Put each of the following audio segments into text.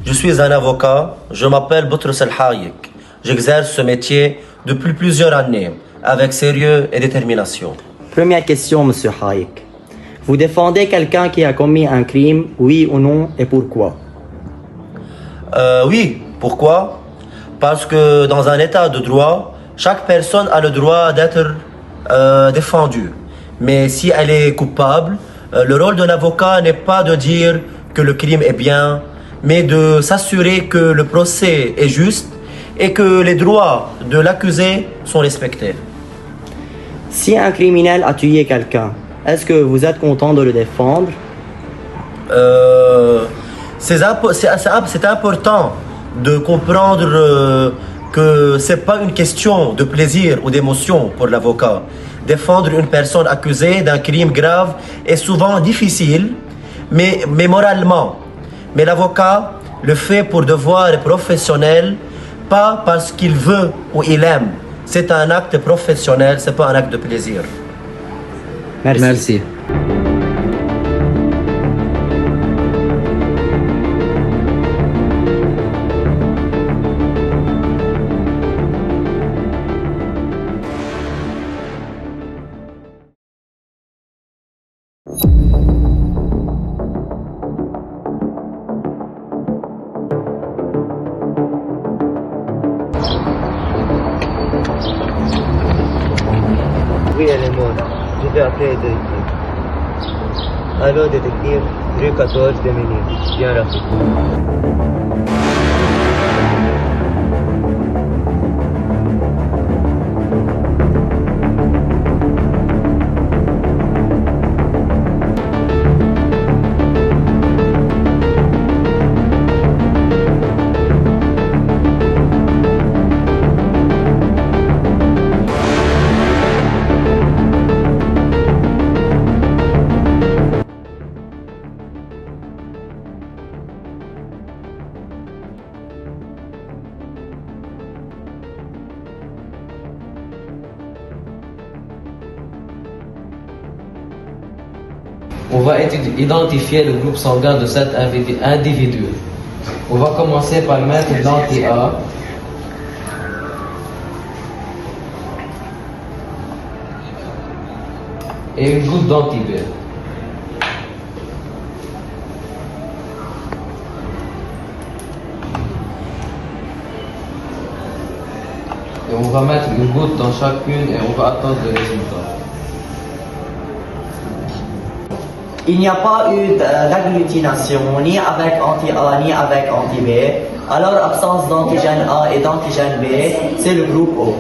Je suis un avocat, je m'appelle Boutros El Hayek. J'exerce ce métier depuis plusieurs années, avec sérieux et détermination. Première question, Monsieur Hayek. Vous défendez quelqu'un qui a commis un crime, oui ou non, et pourquoi? Oui, pourquoi? Parce que dans un état de droit, chaque personne a le droit d'être défendue. Mais si elle est coupable, le rôle d'un avocat n'est pas de dire que le crime est bien, mais de s'assurer que le procès est juste et que les droits de l'accusé sont respectés. Si un criminel a tué quelqu'un, est-ce que vous êtes content de le défendre? C'est important de comprendre que ce n'est pas une question de plaisir ou d'émotion pour l'avocat. Défendre une personne accusée d'un crime grave est souvent difficile, mais moralement. Mais l'avocat le fait pour devoir professionnel, pas parce qu'il veut ou il aime. C'est un acte professionnel, ce n'est pas un acte de plaisir. Merci. Oui, elle est morte. Je vais appeler le détective. Allô, détective, rue 14 de Ménil. Viens rapidement. On va identifier le groupe sanguin de cet individu. On va commencer par mettre l'anti-A. Et une goutte d'anti-B. Et on va mettre une goutte dans chacune et on va attendre le résultat. Il n'y a pas eu d'agglutination ni avec anti-A ni avec anti-B. Alors, absence d'antigène A et d'antigène B, c'est le groupe O.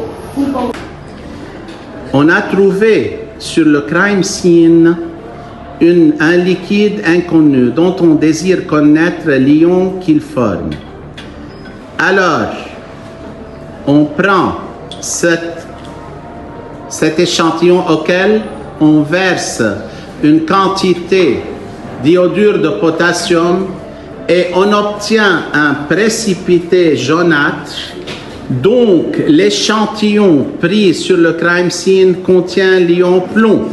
On a trouvé sur le crime scene un liquide inconnu dont on désire connaître l'ion qu'il forme. Alors, on prend cet échantillon auquel on verse une quantité d'iodure de potassium et on obtient un précipité jaunâtre. Donc, l'échantillon pris sur le crime scene contient l'ion plomb.